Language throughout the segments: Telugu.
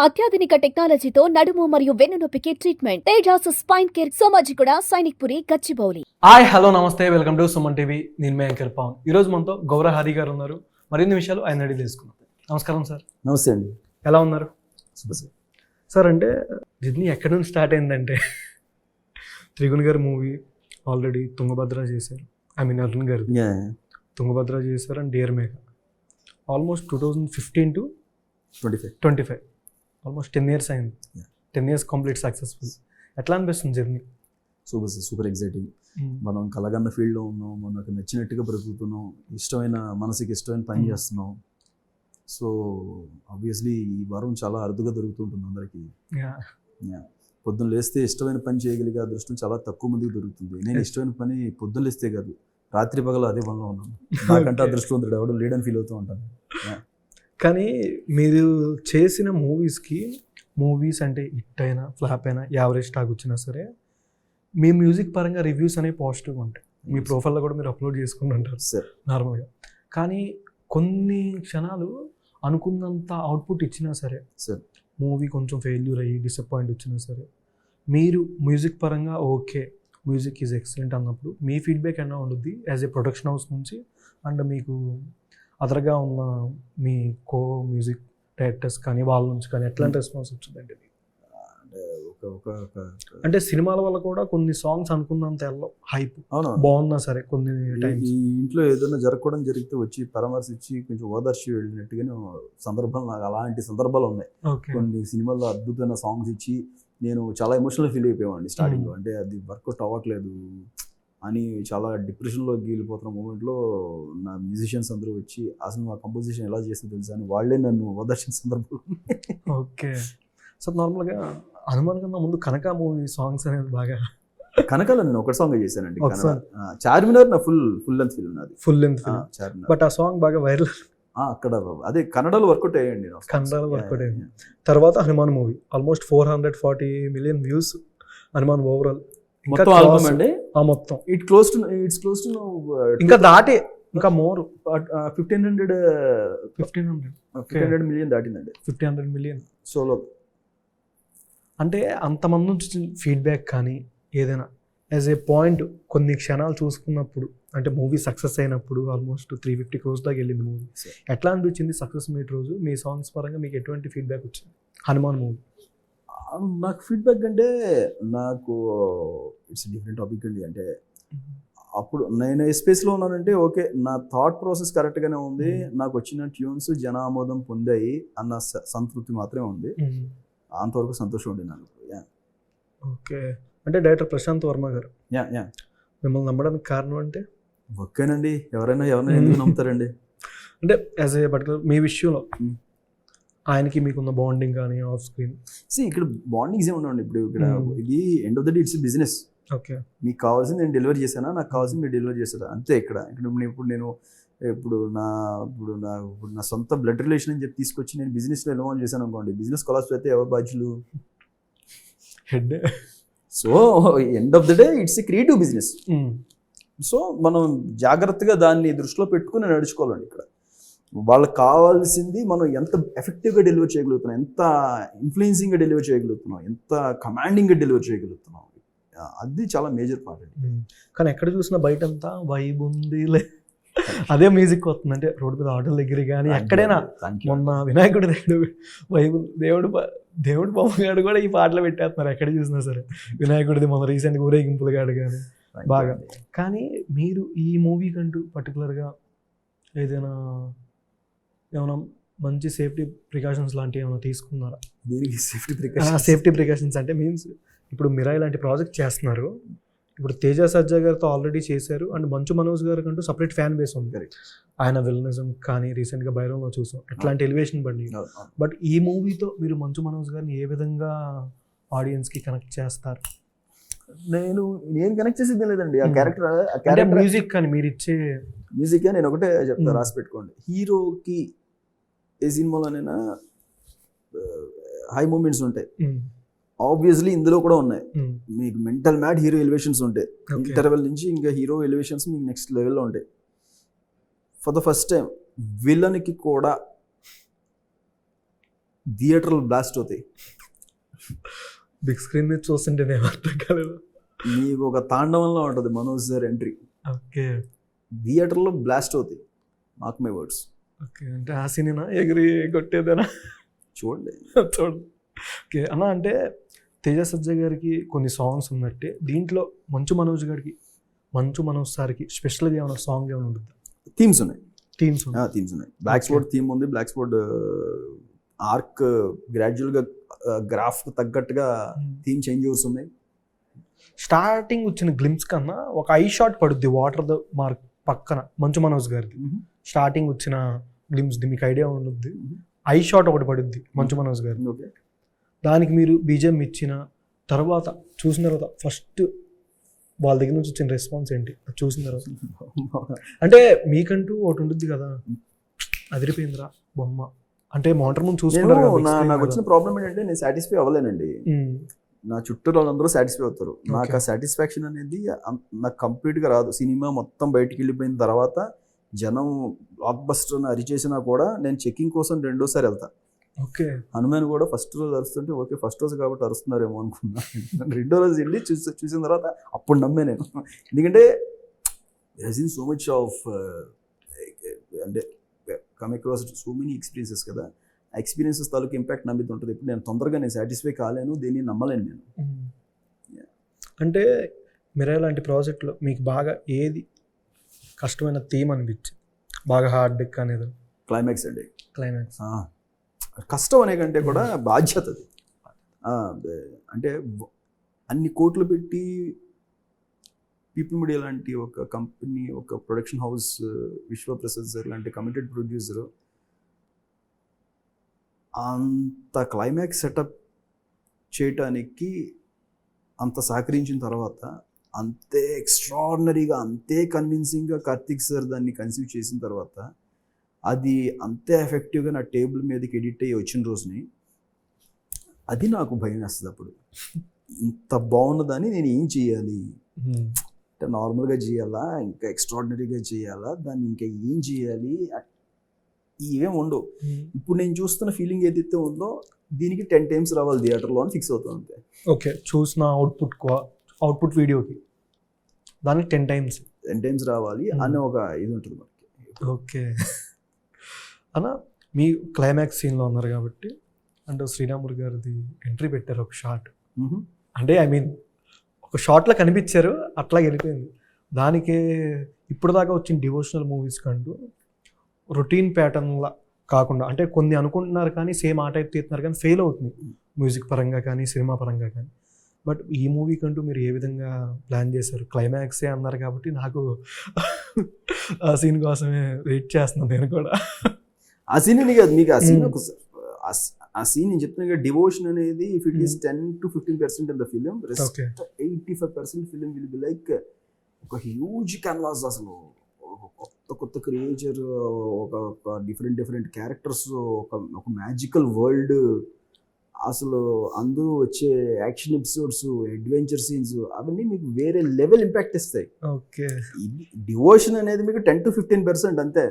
అత్యాధునిక టెక్నాలజీతో నడుము మరియు వెన్నునొప్పికి treatment Tejas spine care Somajiguda Sainikpuri Gachibowli. Hi hello నమస్తే వెల్కమ్ టు సుమన్ టీవీ. నేను మీ యాంకర్ పవన్. ఈరోజు మనతో గౌర హరి గారు ఉన్నారు. మరిన్ని విషయాలు ఆయన అడిగి తెలుసుకుందాం. నమస్కారం సార్. నమస్తే అండి. ఎలా ఉన్నారు సార్? అంటే జర్నీ ఎక్కడి నుంచి స్టార్ట్ అయిందంటే త్రిగుణ్ గారి మూవీ ఆల్రెడీ తుంగభద్ర చేశారు. అరుణ్ గారు తుంగభద్ర చేశారు and dear Megha almost 2015 to 25 almost 10 years అయింది. 10 years కంప్లీట్ సక్సెస్ఫుల్. ఎట్లా అనిపిస్తుంది జర్నీ? Super exciting. మనం కలగన్న ఫీల్డ్లో ఉన్నాం, మనకు నచ్చినట్టుగా బ్రతుకుతున్నాం, మనసుకి ఇష్టమైన పని చేస్తున్నాం. సో ఆబ్వియస్లీ ఈ వారం చాలా అరుదుగా దొరుకుతుంటుంది అందరికీ. పొద్దున్న లేస్తే ఇష్టమైన పని చేయగలిగే అదృష్టం చాలా తక్కువ మందికి దొరుకుతుంది. నేను ఇష్టమైన పని పొద్దున్న లేస్తే కాదు, రాత్రి పగలు అదే పనిలో ఉన్నాను. నాకంటే అదృష్టవంతుడు ఎవడు లేడని ఫీల్ అవుతూ ఉంటాను. కానీ మీరు చేసిన మూవీస్ అంటే హిట్ అయినా ఫ్లాప్ అయినా యావరేజ్ టాక్ వచ్చినా సరే మీ మ్యూజిక్ పరంగా రివ్యూస్ అనేవి పాజిటివ్గా ఉంటాయి. మీ ప్రొఫైల్లో కూడా మీరు అప్లోడ్ చేసుకుని ఉంటారు సార్ నార్మల్గా. కానీ కొన్ని క్షణాలు అనుకున్నంత అవుట్పుట్ ఇచ్చినా సరే సార్ మూవీ కొంచెం ఫెయిల్యూర్ అయ్యి డిసప్పాయింట్ వచ్చినా సరే మీరు మ్యూజిక్ పరంగా ఓకే మ్యూజిక్ ఈజ్ ఎక్సలెంట్ అన్నప్పుడు మీ ఫీడ్బ్యాక్ ఎలా ఉంటుంది యాజ్ ఏ ప్రొడక్షన్ హౌస్ నుంచి అండ్ మీకు అదర్గా ఉన్న మీ కో మ్యూజిక్ డైరెక్టర్స్ కానీ వాళ్ళ నుంచి కానీ ఎట్లాంటి రెస్పాన్స్ వచ్చిందండి? అంటే సినిమాల వల్ల కూడా కొన్ని సాంగ్స్ అనుకున్నంత హైప్ బాగున్నా సరే కొన్ని ఈ ఇంట్లో ఏదైనా జరగకూడదు జరిగితే వచ్చి పరామర్శించి కొంచెం ఓదార్చి వెళ్ళినట్టుగానే సందర్భాలు నాకు అలాంటి సందర్భాలు ఉన్నాయి. కొన్ని సినిమాల్లో అద్భుతమైన సాంగ్స్ ఇచ్చి నేను చాలా ఎమోషనల్ ఫీల్ అయిపోయామండి స్టార్టింగ్లో. అంటే అది వర్కౌట్ అవ్వట్లేదు అని చాలా డిప్రెషన్లోకి వెళ్ళిపోతున్న మూమెంట్లో నా మ్యూజిషియన్స్ అందరూ వచ్చి అసలు మా కంపోజిషన్ ఎలా చేస్తే తెలుసా అని వాళ్ళే నన్ను ఓదార్చిన సందర్భం. ఓకే. సో నార్మల్గా హనుమాన్ కన్నా ముందు కనక మూవీ సాంగ్స్ అనేది బాగా కనకాల నేను ఒక సాంగ్ చేశానండి. చార్మినార్ నా ఫుల్ లెంత్ ఫిల్మ్ నాది. Full length film. బట్ ఆ సాంగ్ బాగా వైరల్ అక్కడ అదే కన్నడలో వర్కౌట్ అయ్యండి. కన్నడలో వర్కౌట్ అయ్యింది. తర్వాత Hanuman movie almost 440 million views Hanuman overall. మొత్తం ఆల్బమ్ అండి మొత్తం ఇట్స్ క్లోజ్ టు ఇంకా దాటి ఇంకా మోర్ 1500 million దాటిందండి. 1500 million solo. అంటే అంతమంది నుంచి ఫీడ్బ్యాక్ కానీ ఏదైనా యాజ్ ఏ పాయింట్ కొన్ని క్షణాలు చూసుకున్నప్పుడు అంటే మూవీ సక్సెస్ అయినప్పుడు ఆల్మోస్ట్ 350 crores దాకా వెళ్ళింది మూవీ. ఎట్లా అనిపించింది సక్సెస్ మీట్ రోజు? మీ సాంగ్స్ పరంగా మీకు ఎటువంటి ఫీడ్బ్యాక్ వచ్చింది హనుమాన్ మూవీ? నాకు ఫీడ్బ్యాక్ అంటే నాకు ఇట్స్ డిఫరెంట్ టాపిక్ అండి. అంటే అప్పుడు నేను ఏ స్పేస్లో ఉన్నానంటే ఓకే నా థాట్ ప్రాసెస్ కరెక్ట్గానే ఉంది, నాకు వచ్చిన ట్యూన్స్ జన ఆమోదం పొందాయి అన్న సంతృప్తి మాత్రమే ఉంది. అంతవరకు సంతోషం ఉండే నాకు. ఓకే. అంటే డైరెక్టర్ ప్రశాంత్ వర్మ గారు మిమ్మల్ని నమ్మడానికి కారణం అంటే ఓకేనండి. ఎవరైనా ఎందుకు నమ్ముతారండి? అంటే యాజ్ ఏ పర్టికులర్ మీ విషయంలో ఆయనకి మీకున్న బాండింగ్ కానీ ఆఫ్ స్క్రీన్ ఇక్కడ బాండింగ్స్ ఏమి ఉండవండి. ఇప్పుడు ఇక్కడ ఇది end of the day it's business. Okay. మీకు కావాల్సింది నేను డెలివరీ చేశానా, నాకు కావాల్సింది మీరు డెలివరీ చేస్తారా అంతే. ఇక్కడ ఇప్పుడు నా సొంత బ్లడ్ రిలేషన్ అని చెప్పి తీసుకొచ్చి నేను బిజినెస్లో ఇన్వాల్వ్ చేశాను అనుకోండి, బిజినెస్ కొలాప్స్ అయితే ఎవరు బాధ్యులు? Head. So end of the day it's a creative business. So మనం జాగ్రత్తగా దాన్ని దృష్టిలో పెట్టుకుని నడుచుకోవాలండి. ఇక్కడ వాళ్ళకి కావాల్సింది మనం ఎంత ఎఫెక్టివ్గా డెలివర్ చేయగలుగుతున్నాం, ఎంత ఇన్ఫ్లుయెన్సింగ్గా డెలివర్ చేయగలుగుతున్నాం, ఎంత కమాండింగ్గా డెలివర్ చేయగలుగుతున్నాం, అది చాలా మేజర్ పార్ట్ అండి. కానీ ఎక్కడ చూసినా బయట అంతా వైబ్ ఉంది అదే మ్యూజిక్ వస్తుంది. అంటే రోడ్డు మీద ఆటోల దగ్గర కానీ ఎక్కడైనా మొన్న వినాయకుడి వైబ్ దేవుడు బొమ్మగాడు కూడా ఈ పాటలు పెట్టేస్తున్నారు ఎక్కడ చూసినా సరే. వినాయకుడిది మొన్న రీసెంట్గా ఊరేగింపులు గాడు కానీ బాగా. కానీ మీరు ఈ మూవీ కంటూ పర్టికులర్గా ఏదైనా మంచి సేఫ్టీ ప్రికాషన్స్ లాంటివి ఏమైనా తీసుకున్నారా? దీనికి సేఫ్టీ ప్రికాషన్స్ అంటే మీన్స్ ఇప్పుడు మీరా ఇలాంటి ప్రాజెక్ట్ చేస్తున్నారు, ఇప్పుడు తేజ సజ్జా గారితో ఆల్రెడీ చేశారు అండ్ మంచు మనోజ్ గారి కంటూ సపరేట్ ఫ్యాన్ బేస్ ఉంది. ఆయన విలనిజం కానీ రీసెంట్గా బైరంలో చూసాం ఎట్లాంటి ఎలివేషన్ బండి. బట్ ఈ మూవీతో మీరు మంచు మనోజ్ గారిని ఏ విధంగా ఆడియన్స్కి కనెక్ట్ చేస్తారు? నేను కనెక్ట్ చేసేది లేదండి. ఆ క్యారెక్టర్ మ్యూజిక్ కానీ మీరు ఇచ్చే మ్యూజిక్ నేను ఒకటే చెప్తా, రాసి పెట్టుకోండి. హీరోకి ఏ సినిమాలోనైనా హై మూమెంట్స్ ఉంటాయి, ఆబ్వియస్లీ ఇందులో కూడా ఉన్నాయి. మీకు మెంటల్ మ్యాడ్ హీరో ఎలివేషన్స్ ఉంటాయి, ఇంటర్వెల్ నుంచి ఇంకా హీరో ఎలివేషన్స్ మీకు నెక్స్ట్ లెవెల్లో ఉంటాయి. ఫర్ ద ఫస్ట్ టైం విలన్కి కూడా థియేటర్లు బ్లాస్ట్ అవుతాయి, బిగ్ స్క్రీన్ మీద చూస్తుంటే నేను అర్థం కాలేదు. మీకు ఒక తాండవంలో ఉంటుంది మనోజ్ సార్ ఎంట్రీ, ఓకే థియేటర్లో బ్లాస్ట్ అవుతాయి, మార్క్ మై వర్డ్స్. ఓకే అంటే ఆ సినిమా ఎగిరి కొట్టేదేనా? చూడండి. చూడండి. ఓకే అన్న, అంటే తేజ సజ్జ గారికి కొన్ని సాంగ్స్ ఉన్నట్టే దీంట్లో మంచు మనోజ్ సార్కి స్పెషల్గా ఏమైనా సాంగ్ ఏమైనా ఉంటుంది? థీమ్స్ ఉన్నాయి, థీమ్స్ థీమ్స్ ఉన్నాయి. బ్లాక్ స్పాట్ థీమ్ ఉంది, బ్లాక్ స్పాట్ ఆర్క్ గ్రాడ్యువల్గా గ్రాఫ్ తగ్గట్టుగా థీమ్ చేంజ్ అవుతున్నాయి. స్టార్టింగ్ వచ్చిన గ్లిమ్స్ కన్నా ఒక ఐ షాట్ పడుద్ది వాటర్ మార్క్ పక్కన మంచు మనోజ్ గారికి. స్టార్టింగ్ వచ్చిన గ్లిమ్స్ మీకు ఐడియా ఉంటుంది, ఐ షాట్ ఒకటి పడుద్ది మంచు మనోజ్ గారి. ఓకే, దానికి మీరు బీజం ఇచ్చిన తర్వాత చూసిన తర్వాత ఫస్ట్ వాళ్ళ దగ్గర నుంచి వచ్చిన రెస్పాన్స్ ఏంటి అది చూసిన తర్వాత? అంటే మీకంటూ ఒకటి ఉంటుంది కదా, అదిరిపోయిందిరా బొమ్మ అంటే మానిటర్ ముందు చూసుకుంటారు కదా. నాకు వచ్చిన ప్రాబ్లం ఏంటంటే నేను సాటిస్ఫై అవ్వలేనండి. నా చుట్టూ వాళ్ళందరూ సాటిస్ఫై అవుతారు, నాకు ఆ సాటిస్ఫాక్షన్ అనేది నాకు కంప్లీట్గా రాదు. సినిమా మొత్తం బయటికి వెళ్ళిపోయిన తర్వాత జనం బ్లాక్ బస్టర్ అరిచేసినా కూడా నేను చెకింగ్ కోసం రెండోసారి వెళ్తా. ఓకే, హనుమాన్ కూడా ఫస్ట్ రోజు అరుస్తుంటే ఓకే ఫస్ట్ రోజు కాబట్టి అరుస్తున్నారేమో అనుకున్నా, రెండో రోజు వెళ్ళి చూసిన తర్వాత అప్పుడు నమ్మే నేను. ఎందుకంటే సో మచ్ ఆఫ్ అంటే come across so many experiences కదా, ఆ ఎక్స్పీరియన్సెస్ తాలూకు ఇంపాక్ట్ నా మీద ఉంటుంది. ఇప్పుడు నేను తొందరగా నేను సాటిస్ఫై కాలేను, దేన్ని నమ్మలేను నేను. అంటే మీరు లాంటి ప్రాజెక్ట్లో మీకు బాగా ఏది కష్టమైన థీమ్ అనిపించింది, బాగా హార్డ్ డిక్ అనేది? క్లైమాక్స్ అండి. క్లైమాక్స్ కష్టం అనే కంటే కూడా బాధ్యత అది. అంటే అన్ని కోట్లు పెట్టి పీపుల్ మీడియా లాంటి ఒక కంపెనీ, ఒక ప్రొడక్షన్ హౌస్, విశ్వప్రసాద్ సార్ లాంటి కమిటెడ్ ప్రొడ్యూసర్ అంత క్లైమాక్స్ సెటప్ చేయటానికి అంత సహకరించిన తర్వాత అంతే ఎక్స్ట్రాడినరీగా, అంతే కన్విన్సింగ్గా కార్తిక్ సార్ దాన్ని కన్సీవ్ చేసిన తర్వాత అది అంతే ఎఫెక్టివ్గా నా టేబుల్ మీదకి ఎడిట్ అయ్యి వచ్చిన రోజుని అది నాకు భయం వేస్తుంది. అప్పుడు ఇంత బాగున్నదని నేను ఏం చేయాలి అంటే నార్మల్గా చేయాలా, ఇంకా ఎక్స్ట్రాడినరీగా చేయాలా, దాన్ని ఇంకా ఏం చేయాలి, ఇవేం ఉండవు. ఇప్పుడు నేను చూస్తున్న ఫీలింగ్ ఏదైతే ఉందో దీనికి 10 times రావాలి థియేటర్లో అని ఫిక్స్ అవుతుంది అంతే. ఓకే, చూసిన అవుట్పుట్ వీడియోకి దానికి 10 times రావాలి అనే ఒక ఇది ఉంటుంది మనకి. ఓకే అన్న, మీ క్లైమాక్స్ సీన్లో ఉన్నారు కాబట్టి అంటే శ్రీరాములు గారిది ఎంట్రీ పెట్టారు ఒక షాట్, అంటే ఐ మీన్ ఒక షాట్లో కనిపించారు అట్లా వెళ్ళిపోయింది. దానికే ఇప్పుడు దాకా వచ్చిన డివోషనల్ మూవీస్ కంటూ రొటీన్ ప్యాటర్న్లా కాకుండా, అంటే కొన్ని అనుకుంటున్నారు కానీ సేమ్ ఆ టైప్ తీస్తున్నారు కానీ ఫెయిల్ అవుతుంది మ్యూజిక్ పరంగా కానీ సినిమా పరంగా కానీ. బట్ ఈ మూవీ కంటూ మీరు ఏ విధంగా ప్లాన్ చేశారు? క్లైమాక్సే అన్నారు కాబట్టి నాకు ఆ సీన్ కోసమే వెయిట్ చేస్తున్నాను నేను కూడా. ఆ సీన్ కాదు మీకు, ఆ సీన్ ఆ సీన్ నేను చెప్తున్నా, డివోషన్ అనేది if it is 10 to 15% in the film, 85% film will be like ఒక హ్యూజ్ క్యాన్వాస్. అసలు కొత్త క్రియేచర్, ఒక డిఫరెంట్ క్యారెక్టర్స్, ఒక మ్యాజికల్ వరల్డ్, అసలు అందరూ వచ్చే యాక్షన్ ఎపిసోడ్స్, అడ్వెంచర్ సీన్స్, అవన్నీ మీకు వేరే లెవెల్ ఇంపాక్ట్ ఇస్తాయి. ఓకే, డివోషన్ అనేది మీకు 10 to 15% అంతే.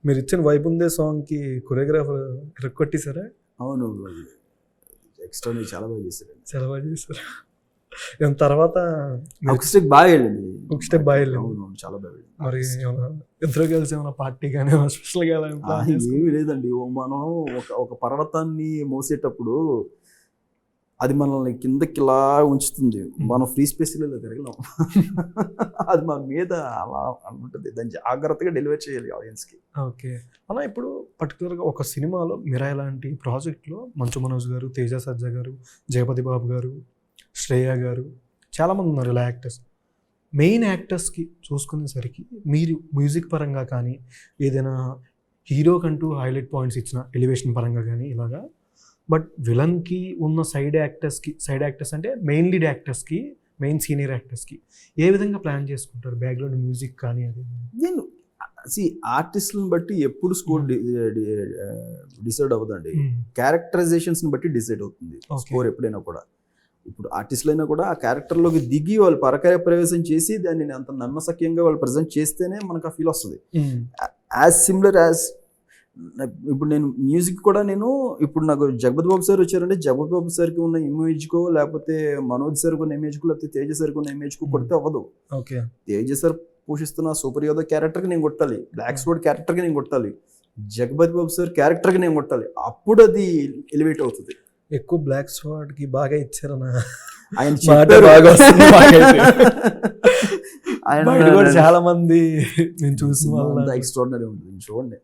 మీరు ఇచ్చిన వైబ్ ఉందే సాంగ్కి కొరియోగ్రాఫర్ రెక్కొట్టేశారా? అవును, ఎక్స్ట్రా చాలా బాగా చేశారు. చాలా బాగా చేశారు. తర్వాత ఒక స్టెప్ బాగా వెళ్ళింది, ఒక స్టెప్ బాగా వెళ్ళింది. అవును, చాలా బాగా వెళ్ళింది. మరి ఇద్దరు కలిసి ఏమైనా పార్టీ కానీ స్పెషల్గా ఏమీ లేదండి. మనం ఒక పర్వతాన్ని మోసేటప్పుడు అది మనల్ని కిందకి ఇలా ఉంచుతుంది, మనం ఫ్రీ స్పేస్లో తిరగలేం. అది మన మీద అలా ఉంటుంది, దాన్ని జాగ్రత్తగా డెలివర్ చేయాలి ఆడియన్స్కి. ఓకే అలా ఇప్పుడు పర్టికులర్గా ఒక సినిమాలో మిరా లాంటి ప్రాజెక్ట్లో మంచు మనోజ్ గారు, తేజ సజ్జా గారు, జయపతి బాబు గారు, శ్రేయ గారు, చాలామంది ఉన్నారు ఇలా యాక్టర్స్. మెయిన్ యాక్టర్స్కి చూసుకునేసరికి మీరు మ్యూజిక్ పరంగా కానీ ఏదైనా హీరోకంటూ హైలైట్ పాయింట్స్ ఇచ్చిన ఎలివేషన్ పరంగా కానీ ఇలాగా, బట్ విలన్కి ఉన్న సైడ్ యాక్టర్స్ అంటే మెయిన్ లీడ్ యాక్టర్స్కి, మెయిన్ సీనియర్ యాక్టర్స్కి ఏ విధంగా ప్లాన్ చేసుకుంటారు? బ్యాక్గ్రౌండ్ మ్యూజిక్ కానీ అది నేను ఆర్టిస్ట్లను బట్టి ఎప్పుడు స్కోర్ డిసైడ్ అవ్వదండి, క్యారెక్టరైజేషన్స్ని బట్టి డిసైడ్ అవుతుంది స్కోర్ ఎప్పుడైనా కూడా. ఇప్పుడు ఆర్టిస్టులు అయినా కూడా ఆ క్యారెక్టర్లోకి దిగి వాళ్ళు పరకాయ ప్రవేశం చేసి దాన్ని అంత నమ్మసక్యంగా వాళ్ళు ప్రజెంట్ చేస్తేనే మనకు ఆ ఫీల్ వస్తుంది. యాజ్ సిమిలర్ యాజ్ ఇప్పుడు నేను మ్యూజిక్ కూడా నేను ఇప్పుడు నాకు జగపతి బాబు సార్ వచ్చారంటే జగపతి బాబు సార్కి ఉన్న ఇమేజ్కో లేకపోతే మనోజ్ సార్కి ఉన్న ఇమేజ్కో లేకపోతే తేజ సార్కి ఉన్న ఇమేజ్కో కొడితే అవ్వదు. ఓకే. తేజ సార్ పోషిస్తున్న సూపర్ యోధ క్యారెక్టర్కి నేను కొట్టాలి, బ్లాక్ స్వార్డ్ క్యారెక్టర్కి నేను కొట్టాలి, జగపతి బాబు సార్ క్యారెక్టర్కి నేను కొట్టాలి, అప్పుడు అది ఎలివేట్ అవుతుంది. ఎక్కువ బ్లాక్ స్వాడ్ కి బాగా ఇచ్చారన్న ఆయన మాట చెప్పారు. బాగా వస్తుంది మాకైతే. ఆయన బయట కూడా చాలా మంది నేను చూసిన వాళ్ళ ఎక్స్ట్రాడినరీ ఉంటుంది చూడండి.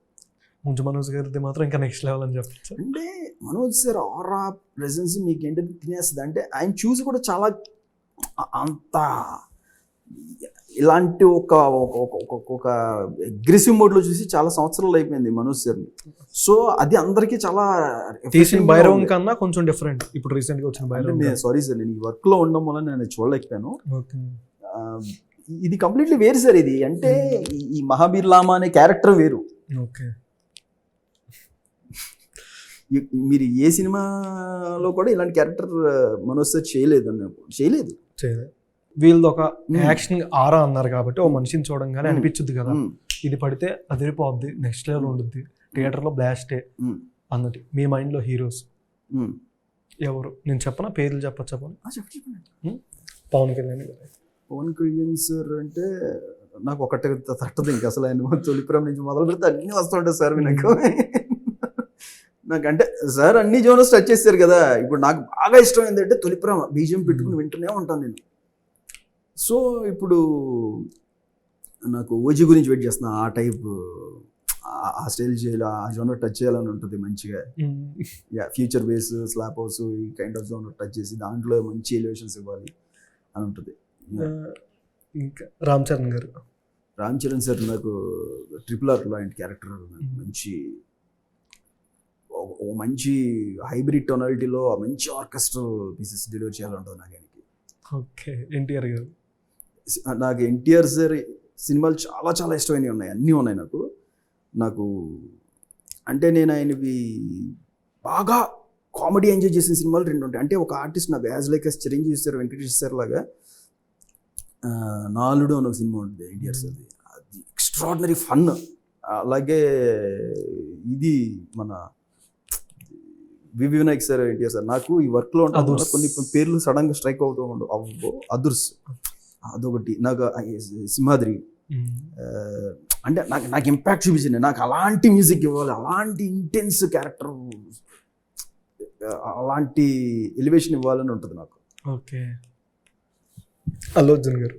ముంచు మనోజ్ గారిది మాత్రం ఇంకా నెక్స్ట్ లెవెల్ అని చెప్పచ్చు. అంటే మనోజ్ సార్ ఆరా ప్రెజెన్స్ మీకు ఏంటంటే తినేస్తుంది. అంటే ఆయన చూసి కూడా చాలా అంత ఇలాంటి ఒక ఒక అగ్రెసివ్ మోడ్లో చూసి చాలా సంవత్సరాలు అయిపోయింది మనోజ్ సార్ని. సో అది అందరికీ చాలా తీసిన భైరవం కన్నా కొంచెం డిఫరెంట్ ఇప్పుడు రీసెంట్గా వచ్చిన భైరవం. సారీ సార్, నేను ఈ వర్క్లో ఉండడం వల్ల నేను చూడలేకపోయాను. ఇది కంప్లీట్లీ వేరు సార్. ఇది అంటే ఈ మహాబీర్ లామా అనే క్యారెక్టర్ వేరు. ఓకే. మీరు ఏ సినిమాలో కూడా ఇలాంటి క్యారెక్టర్ మనోజ్ సార్ చేయలేదు. వీళ్ళది ఒక యాక్షన్ ఆరా అన్నారు కాబట్టి ఓ మనిషిని చూడంగానే అనిపించుద్ది కదా, ఇది పడితే అదిరిపోద్ది, నెక్స్ట్ లెవెల్ ఉంటుంది, థియేటర్లో బ్లాస్టే అన్నది. మీ మైండ్లో హీరోస్ ఎవరు? నేను చెప్పనా, పేర్లు చెప్పచ్చా? పవన్ కళ్యాణ్ గారు. పవన్ కళ్యాణ్ సార్ అంటే నాకు ఒకటి తట్టదు ఇంక అసలు. ఆయన తొలిపురం నుంచి మొదలు పెడితే అన్నీ వస్తుంటాయి సార్ నాకు. నాకంటే సార్ అన్ని జోనర్స్ టచ్ చేస్తారు కదా. ఇప్పుడు నాకు బాగా ఇష్టం ఏంటంటే తొలిపురం బీజియం పెట్టుకుని వింటూనే ఉంటాను నేను. సో ఇప్పుడు నాకు ఓజీ గురించి వెయిట్ చేస్తున్నా. ఆ టైప్ ఆ స్టైల్ చేయాలి, ఆ జోనర్ టచ్ చేయాలని ఉంటుంది మంచిగా. ఫ్యూచర్ బేస్ స్లాప్ హౌస్ ఈ కైండ్ ఆఫ్ జోనర్ టచ్ చేసి దాంట్లో మంచి ఎలివేషన్స్ ఇవ్వాలి అని ఉంటుంది. ఇంకా రామ్ చరణ్ గారు. రామ్ చరణ్ సార్ నాకు RRR లాంటి క్యారెక్టర్ మంచి హైబ్రిడ్ టోనాలిటీలో మంచి ఆర్కెస్ట్రల్ పీసెస్ డెలివర్ చేయాలంటుంది నాకు ఆయనకి. ఓకే. ఎన్టీఆర్ గారు. నాకు ఎన్టీఆర్ సార్ సినిమాలు చాలా చాలా ఇష్టమైనవి ఉన్నాయి, అన్నీ ఉన్నాయి నాకు అంటే నేను ఆయనవి బాగా కామెడీ ఎంజాయ్ చేసిన సినిమాలు 2 ఉంటాయి. అంటే ఒక ఆర్టిస్ట్ నాకు as like Chiranjeevi sir, Venkatesh sir లాగా నాలుడు అని ఒక సినిమా ఉంటుంది ఎన్టీఆర్ సార్ది. అది ఎక్స్ట్రాడినరీ ఫన్. అలాగే ఇది మన వివి వినాయక్ సార్, ఎన్టీఆర్ సార్. నాకు ఈ వర్క్లో ఉంటాను కొన్ని పేర్లు సడన్గా స్ట్రైక్ అవ్వవు. అదుర్స్ అదొకటి. నాకు సింహాద్రి అంటే నాకు ఇంపాక్ట్ చూపించింది. నాకు అలాంటి మ్యూజిక్ ఇవ్వాలి, అలాంటి ఇంటెన్స్ క్యారెక్టర్, అలాంటి ఎలివేషన్ ఇవ్వాలని ఉంటుంది నాకు. ఓకే. అల్లు అర్జున్ గారు.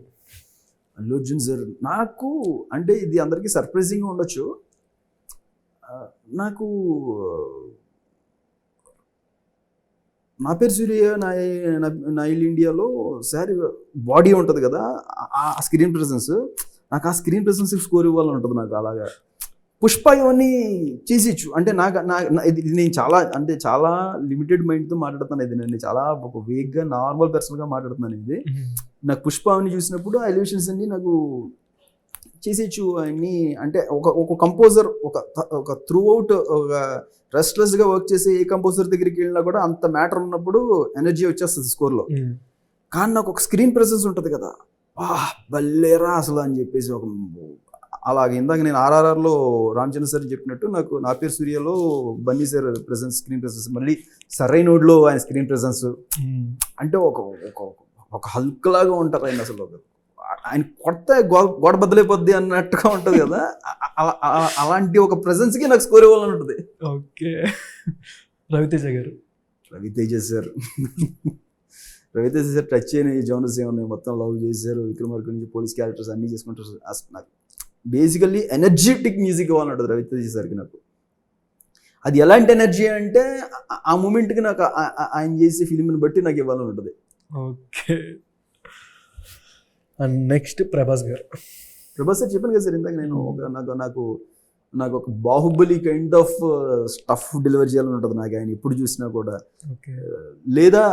అల్లు అర్జున్ సార్ నాకు అంటే ఇది అందరికీ సర్ప్రైజింగ్గా ఉండొచ్చు. నాకు నా పేరు సూర్య నా ఇల్ ఇండియాలో సార్ బాడీ ఉంటుంది కదా, ఆ స్క్రీన్ ప్రెసెన్స్, నాకు ఆ స్క్రీన్ ప్రెసెన్స్ స్కోర్ ఇవ్వాలని ఉంటుంది నాకు. అలాగా పుష్ప ఇవన్నీ చేసేచ్చు. అంటే ఇది నేను చాలా లిమిటెడ్ మైండ్తో మాట్లాడుతున్నాను. ఇది నేను చాలా ఒక వేగ్గా నార్మల్ పర్సన్గా మాట్లాడుతున్నాను. ఇది నాకు పుష్ప అవన్నీ చూసినప్పుడు ఆ ఎలివేషన్స్ అన్ని నాకు చేసేచ్చు అన్నీ. అంటే ఒక కంపోజర్ ఒక త్రూ అవుట్ ఒక రెస్ట్లెస్గా వర్క్ చేసే ఏ కంపోజర్ దగ్గరికి వెళ్ళినా కూడా అంత మ్యాటర్ ఉన్నప్పుడు ఎనర్జీ వచ్చేస్తుంది స్కోర్లో. కానీ నాకు ఒక స్క్రీన్ ప్రెసెన్స్ ఉంటుంది కదా, భలేరా అసలు అని చెప్పేసి ఒక అలాగే. ఇందాక నేను RRRలో రామ్ చరణ్ సార్ చెప్పినట్టు నాకు నా పేరు సూర్యలో Bunny sir presence, screen presence, మళ్ళీ సరైనోడ్లో ఆయన స్క్రీన్ ప్రెసెన్స్ అంటే ఒక హల్క్ లాగా ఉంటారు ఆయన. అసలు ఆయన కొడితే గోడ బద్దలైపోద్ది అన్నట్టుగా ఉంటుంది కదా, అలాంటి ఒక ప్రెసెన్స్కి నాకు స్కోర్ ఇవ్వాలని ఉంటుంది. ఓకే. రవితేజ గారు. రవితేజ సార్ టచ్ చేయని జోనర్స్ ఏమన్నాయి, మొత్తం లవ్ చేశారు. విక్రమార్క నుంచి పోలీస్ క్యారెక్టర్స్ అన్నీ చేసుకుంటారు. నాకు బేసికల్లీ ఎనర్జెటిక్ మ్యూజిక్ ఇవ్వాలంటుంది రవితేజ సార్కి. నాకు అది ఎలాంటి ఎనర్జీ అంటే ఆ మూమెంట్కి నాకు ఆయన చేసే ఫిలింని బట్టి నాకు ఇవ్వాలని ఉంటుంది. ఓకే. అండ్ నెక్స్ట్ ప్రభాస్ గారు. ప్రభాస్ సార్ చెప్పాను కదా సార్ ఇందాక నేను నాకు ఒక Baahubali kind of stuff delivery చేయాలని ఉంటుంది నాకు ఆయన ఎప్పుడు చూసినా కూడా. లేదా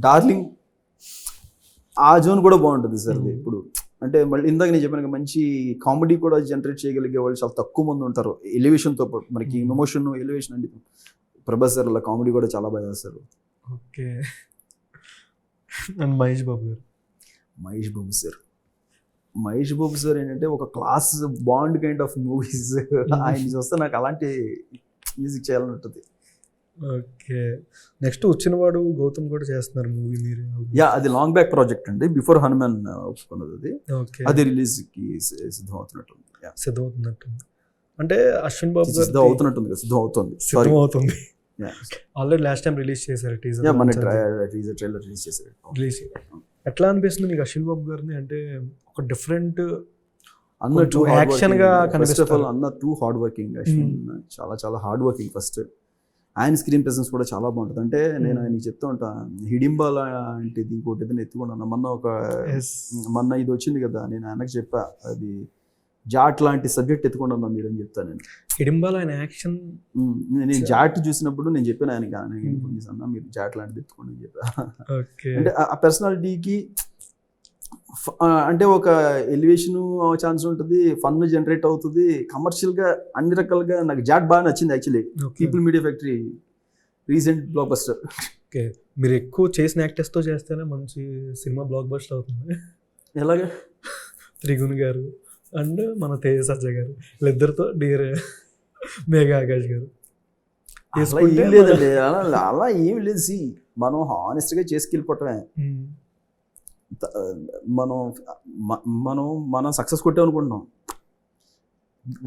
డార్లింగ్ ఆ జోన్ కూడా బాగుంటుంది సార్. అది ఇప్పుడు అంటే మళ్ళీ ఇందాక నేను చెప్పాను మంచి కామెడీ కూడా జనరేట్ చేయగలిగే వాళ్ళు చాలా తక్కువ మంది ఉంటారు. ఎలివేషన్తో పాటు మనకి ఎమోషన్ ఎలివేషన్ అంటే ప్రభాస్ సార్ అలా కామెడీ కూడా చాలా బాగా చేస్తారు. ఓకే. అండ్ మహేష్ బాబు గారు. మహేష్ బాబు సార్ మహేష్ బాబు సార్ ఏంటంటే ఒక class bond kind of movies ఆయన చూస్తే నాకు అలాంటి మ్యూజిక్ చేయాలని ఉంటుంది. ఓకే. నెక్స్ట్ వచ్చినవాడు గౌతమ్ కూడా చేస్తున్నారు మూవీ మీరు. యా, అది లాంగ్ బ్యాక్ ప్రాజెక్ట్ అండి, బిఫోర్ హనుమాన్ ఒప్పుకున్నది అది. ఓకే. అది రిలీజ్కి సిద్ధం అవుతున్నట్టుంది. సిద్ధం అవుతున్నట్టుంది. అంటే అశ్విన్ బాబు గారు సిద్ధం అవుతున్నట్టుంది కదా, సిద్ధం అవుతుంది. సిద్ధం అవుతుంది. Yeah. Already last time release చేశారు టీజర్. యా, మన టీజర్ ట్రైలర్ రిలీజ్ చేశారు. రిలీజ్ ఎట్లా అనిపిస్తుంది మీకు అశ్విన్ బాబు గారిని? అంటే ఒక డిఫరెంట్ అన్న టూ యాక్షన్ గా కనిపిస్తారు. అన్న టూ హార్డ్ వర్కింగ్ అశ్విన్, చాలా చాలా హార్డ్ వర్కింగ్. ఫస్ట్ ఆయన స్క్రీన్ ప్రెసెన్స్ కూడా చాలా బాగుంటుంది. అంటే నేను ఆయనకి చెప్తూ ఉంటా, హిడింబాల అంటే ఇంకోటి ఏదైనా ఎత్తుకున్నాను. మొన్న ఇది వచ్చింది కదా, నేను ఆయనకు చెప్పా, అది జాట్ లాంటి సబ్జెక్ట్ ఎత్తుకున్నా మీరు అని చెప్తాను నేను. హిడింబాల ఆయన యాక్షన్, నేను జాట్ చూసినప్పుడు నేను చెప్పాను ఆయనకి, అన్న మీరు జాట్ లాంటిది ఎత్తుకోండి అని చెప్పా. అంటే ఆ పర్సనాలిటీకి అంటే ఒక ఎలివేషన్ ఛాన్స్ ఉంటుంది, ఫన్ జనరేట్ అవుతుంది, కమర్షియల్గా అన్ని రకాలుగా. నాకు జాట్ బాగా నచ్చింది actually. People media factory recent block buster. Okay. మీరు ఎక్కువ చేసిన యాక్టర్స్తో చేస్తేనే మంచి సినిమా బ్లాక్ బస్టర్ అవుతుంది. ఎలాగా? త్రిగుణ్ గారు అండ్ మన తేజ సజ్జ గారు, వీళ్ళిద్దరితో డియర్ మేఘా ఆకాష్ గారు. అలా ఏం లేదండి, అలా ఏం లేదు. సి, మనం హానెస్ట్గా చేసుకెళ్ళిపోవటమే. మనం సక్సెస్ కొట్టామనుకుంటున్నాం.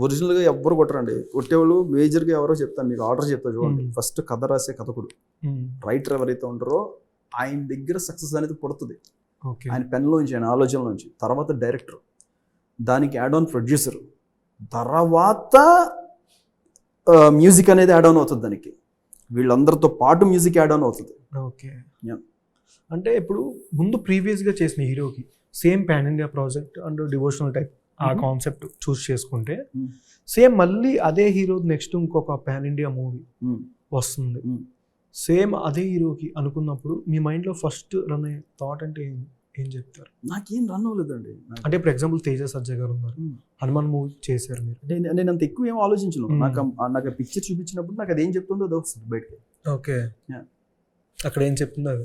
ఒరిజినల్గా ఎవ్వరు కొట్టరండి. కొట్టేవాళ్ళు మేజర్గా ఎవరో చెప్తాను మీకు, ఆర్డర్ చెప్తా చూడండి. ఫస్ట్ కథ రాసే కథకుడు, రైటర్ ఎవరైతే ఉంటారో ఆయన దగ్గర సక్సెస్ అనేది పుడుతుంది. ఆయన పెన్లోంచి, ఆయన ఆలోచనలోంచి. తర్వాత డైరెక్టర్, దానికి యాడ్ ఆన్ ప్రొడ్యూసర్, తర్వాత మ్యూజిక్ అనేది యాడ్ ఆన్ అవుతుంది దానికి. వీళ్ళందరితో పాటు మ్యూజిక్ యాడ్ ఆన్ అవుతుంది. ఓకే. అంటే ఇప్పుడు ముందు ప్రీవియస్గా చేసిన హీరోకి same pan India project and devotional type ఆ కాన్సెప్ట్ చూస్ చేసుకుంటే, సేమ్ మళ్ళీ అదే హీరో నెక్స్ట్ ఇంకొక పాన్ ఇండియా మూవీ వస్తుంది, సేమ్ అదే హీరోకి అనుకున్నప్పుడు మీ మైండ్లో ఫస్ట్ రన్ అయ్యే థాట్ అంటే ఏం చెప్తారు? నాకేం రన్ అవ్వలేదండి. అంటే ఇప్పుడు ఎగ్జాంపుల్ తేజ సజ్జ గారు ఉన్నారు, హనుమాన్ మూవీ చేశారు మీరు. నేను అంత ఎక్కువ ఏం ఆలోచించను. నాకు పిక్చర్ చూపించినప్పుడు నాకు అదేం చెప్తుందో అది వస్తుంది బయటకి. ఓకే. అక్కడ ఏం చెప్తుందో అది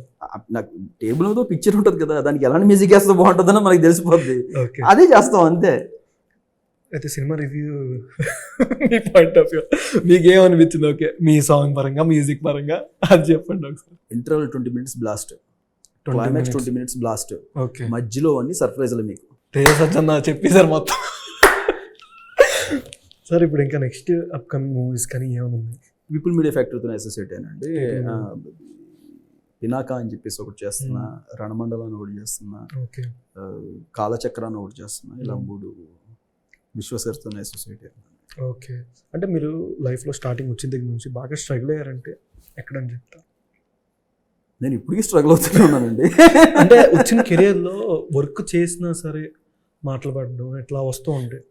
నాకు టేబుల్ మీద పిక్చర్ ఉంటుంది కదా, దానికి ఎలాంటి మ్యూజిక్ వేస్తే బాగుంటుందని మనకి తెలిసిపోద్ది, అదే చేస్తాం అంతే. అయితే cinema review me point of view మీకు ఏమనిపించింది? ఓకే, మీ సాంగ్ పరంగా, మ్యూజిక్ పరంగా అది చెప్పండి ఒకసారి. Interval 20 minutes blast, climax 20 minutes blast, okay, మధ్యలో అన్ని సర్ప్రైజ్లు మీకు. తేజ సజ్జన్న చెప్పేశారు మొత్తం. సార్ ఇప్పుడు ఇంకా నెక్స్ట్ అప్కమింగ్ మూవీస్ కానీ ఏమైనా ఉన్నాయి? పీపుల్ మీడియా ఫ్యాక్టరీతో అసోసియేట్ అయినండి. పినాకా అని చెప్పేసి ఒకటి చేస్తున్నా, రణమండలాన్ని ఒకటి చేస్తున్నా, కాలచక్రాన్ని ఒకటి చేస్తున్నా. ఇలా 3 విశ్వసర్తో అసోసియేట్ అయ్యాను. ఓకే. అంటే మీరు లైఫ్లో స్టార్టింగ్ వచ్చిన దగ్గర నుంచి బాగా స్ట్రగుల్ అయ్యారంటే ఎక్కడని చెప్తా? నేను ఇప్పటికీ స్ట్రగుల్ అవుతూనే ఉన్నానండి. అంటే వచ్చిన కెరియర్లో వర్క్ చేసినా సరే మాటలు పడడం ఎట్లా వస్తూ ఉంటాయి.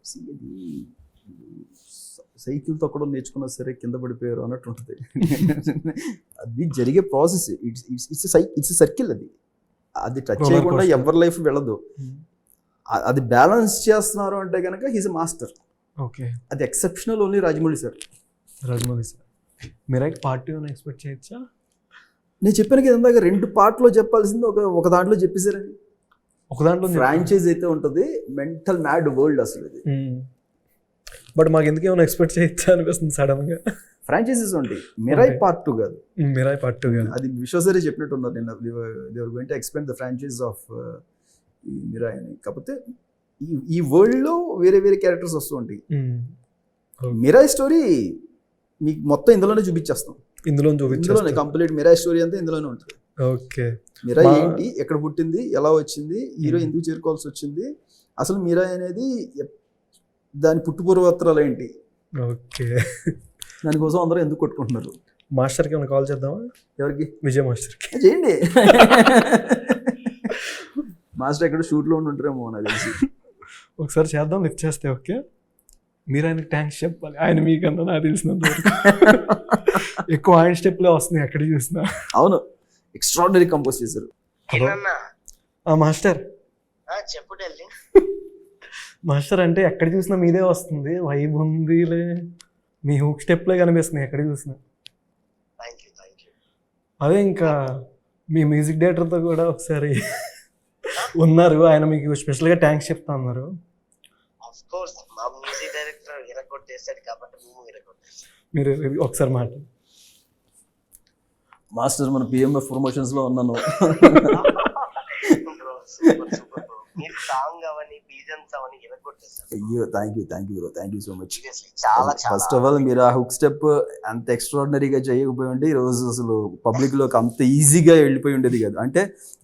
సైకిల్ తొక్కడం నేర్చుకున్నా సరే కింద పడిపోయారు అన్నట్టు ఉంటుంది. అది జరిగే ప్రాసెస్. It's circle. అది టచ్ చేయకుండా ఎవరి లైఫ్ వెళ్ళదు. అది బ్యాలెన్స్ చేస్తున్నారు అంటే కనుక హీస్ ఎ మాస్టర్. ఓకే. అది ఎక్సెప్షనల్ ఓన్లీ రాజమౌళి సార్. మీరైతే పార్ట్ 2 ఎక్స్పెక్ట్ చేయొచ్చా? నేను చెప్పాను కదా ఇందాక, 2 పార్ట్లో చెప్పాల్సింది ఒక దాంట్లో చెప్పేశారండి. ఒక దాంట్లో ఫ్రాంచైజ్ అయితే ఉంటుంది, మెంటల్ మ్యాడ్ వరల్డ్ అసలు అది. బట్ మాకు ఎందుకు ఏమైనా ఎక్స్పెక్ట్ చేయొచ్చా అనిపిస్తుంది సడన్ గా. ఫ్రాంచైజీస్ ఉంటాయి, మిరాయ్ పార్ట్ 2 కాదు. మిరాయ్ పార్ట్ 2 కాదు, అది విశ్వసరే చెప్పినట్టున్నారు. నేను they are going to expand the franchise of Mirai అని. కాకపోతే ఈ వరల్డ్ లో వేరే వేరే క్యారెక్టర్స్ వస్తూ ఉంటాయి. మిరాయ్ స్టోరీ మీకు మొత్తం ఇందులోనే చూపించేస్తాం. ఇందులోనే కంప్లీట్ మిరాయ్ స్టోరీ అంతా ఇందులోనే ఉంటుంది. ఓకే. మిరాయ్ ఏంటి, ఎక్కడ పుట్టింది, ఎలా వచ్చింది, హీరో ఎందుకు చేరుకోవాల్సి వచ్చింది, అసలు మిరాయ్ అనేది దాని పుట్టుపూర్వత్రాలు ఏంటి, ఓకే, దానికోసం అందరూ ఎందుకు కొట్టుకుంటున్నారు. మాస్టర్కి ఏమైనా కాల్ చేద్దామా? ఎవరికి? విజయ్ మాస్టర్కి చేయండి. మాస్టర్ ఎక్కడ షూట్లో ఉంటారేమో నాకు తెలిసి. ఒకసారి చేద్దాం, లిఫ్ట్ చేస్తే. ఓకే, మీరు ఆయనకి థ్యాంక్స్ చెప్పాలి. ఆయన మీకన్నా నాకు తెలిసినంత ఎక్కువ ఆయన స్టెప్లే వస్తున్నాయి ఎక్కడ చూసినా. అవును, ఎక్స్ట్రాడినరీ కంపోజ్ చేశారు. మాస్టర్ చెప్పు. మాస్టర్ అంటే ఎక్కడ చూసినా మీదే వస్తుంది, వైబ్ ఉందిలే, మీ హూక్ స్టెప్లే కనిపిస్తున్నాయి ఎక్కడ చూసినా. అదే ఇంకా మీ మ్యూజిక్ డైరెక్టర్తో కూడా ఒకసారి ఉన్నారు, ఆయన మీకు స్పెషల్గా థ్యాంక్స్ చెప్తా అన్నారు. ఆఫ్ కోర్స్ మా మ్యూజిక్ డైరెక్టర్ ఇరగొట్టేసాడు కాబట్టి మేము ఇరగొట్టేసాం. మీరు ఒకసారి మాట. మాస్టర్ మన పిఎంఎఫ్ ప్రమోషన్స్లో ఉన్నాను. Bro super super bro. మీరు సాంగ్ అవని బీజన్స్ అవని ఇరగొట్టేసారు. అయ్యో thank you bro, thank you so much. Seriously చాలా ఫస్ట్ ఆఫ్ ఆల్ మీరు ఆ హుక్ స్టెప్ అంత ఎక్స్ట్రాడినరీగా చేయకపోయి ఉంటే ఈరోజు అసలు పబ్లిక్లోకి అంత ఈజీగా వెళ్ళిపోయి ఉండేది కదా. అంటే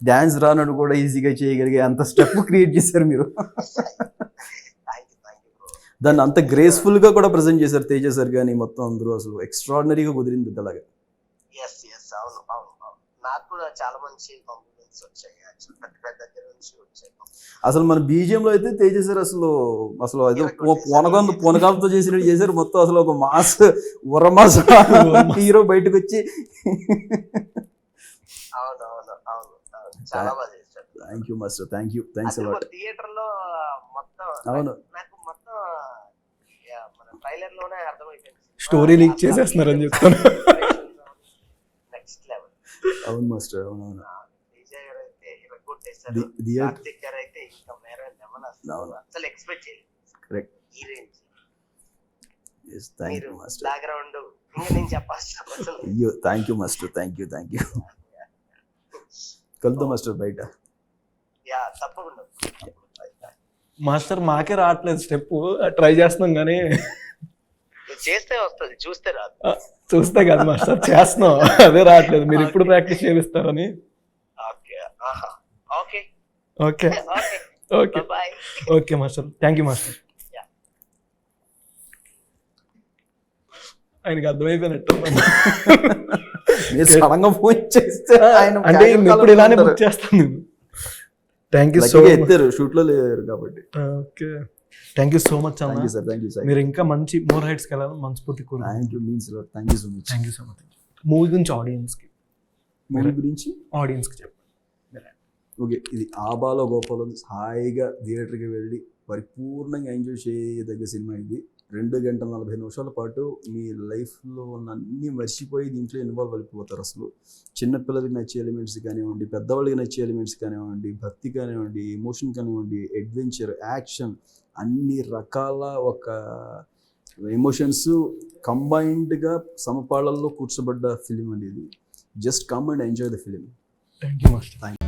డ్యాన్స్ రానడు కూడా ఈజీగా చేయగలిగే అంత స్టెప్ క్రియేట్ చేశారు మీరు. Thank you bro. దాన్ని అంత గ్రేస్ఫుల్గా కూడా ప్రజెంట్ చేశారు తేజ సార్ కానీ మొత్తం అందరూ. అసలు ఎక్స్ట్రాడినరీగా కుదిరింది అలాగా. ఎస్ అవును అవును అవును. నాకు కూడా చాలా మంచి కాంప్లిమెంట్స్ వచ్చాయి. యాక్చువల్ పెద్ద దగ్గర నుంచి వచ్చాయి. అసలు మన బీజిఎంలో అయితే తేజ సార్ అసలు ఏదో పొనకాలతో చేసినట్టు చేశారు మొత్తం. అసలు ఒక మాస్ ఉరమాస్ హీరో బయటకు వచ్చి. అవును అవును అవును అవును చాలా బాగా చేశారు. Thank you master, thanks a lot. Theatre లో మొత్తం అవును. నాకు మొత్తం మన ట్రైలర్ లోనే అర్థమైపోయింది. స్టోరీ లీక్ చేసేస్తున్నారని చెప్తాను. Next level. అవును మాస్టర్, అవునవును. విజయ్ గారు అయితే ఇరగొట్టేశారు. కార్తిక్ గారు అయితే ఇంకా వేరే లెవెల్. అసలు ఎక్స్పెక్ట్ చేయలేదు. కరెక్ట్. ఈ రేంజ్. ఎస్ థ్యాంక్ మీరు యూ మాస్టర్. బ్యాక్గ్రౌండ్ ఇంకా నేను చెప్పాల్సిన అయ్యో thank you master, thank you. కలుద్దాం మాస్టర్ బయట. యా తప్పకుండా. మాస్టర్ మాకే రావట్లేదు స్టెప్, ట్రై చేస్తున్నాం కానీ చేస్తే వస్తుంది, చూస్తే రాదు. చూస్తే కాదు మాస్టర్, చేస్తున్నాం, అదే రావట్లేదు. మీరు ఇప్పుడు ప్రాక్టీస్ చేపిస్తారని. Okay okay okay okay okay bye. Okay master, thank you master. ఆయనకి అర్థమైపోయినట్టు మీరు సడన్గా ఫోన్ చేస్తే ఆయన అంటే ఎప్పుడు ఇలానే బుక్ చేస్తాను నేను. Thank you so much. ఎత్తారు, షూట్లో లేరు కాబట్టి. Okay thank you so much అన్న. Thank you sir. మీరు ఇంకా మంచి మోర్ హైట్స్కి వెళ్ళాలని మనస్ఫూర్తి కోరుకుంటున్నాను. Thank you means lot. Thank you so much. Thank you so much. Movie గురించి ఆడియన్స్కి చెప్పండి. ఓకే, ఇది ఆబాలో గోపాలం హాయిగా థియేటర్కి వెళ్ళి పరిపూర్ణంగా ఎంజాయ్ చేయదగ్గ సినిమా ఇది. 2 గంటల 40 నిమిషాల పాటు మీ లైఫ్లో ఉన్న అన్నీ మర్చిపోయి దీంట్లో ఇన్వాల్వ్ అయిపోతారు. అసలు చిన్నపిల్లలకి నచ్చే ఎలిమెంట్స్ కానివ్వండి, పెద్దవాళ్ళకి నచ్చే ఎలిమెంట్స్ కానివ్వండి, భక్తి కానివ్వండి, ఎమోషన్ కానివ్వండి, అడ్వెంచర్, యాక్షన్, అన్ని రకాల ఒక ఎమోషన్స్ కంబైన్డ్గా సమపాళల్లో కూర్చోబడ్డ ఫిలిం అండి ఇది. Just come and enjoy the film. Thank you master.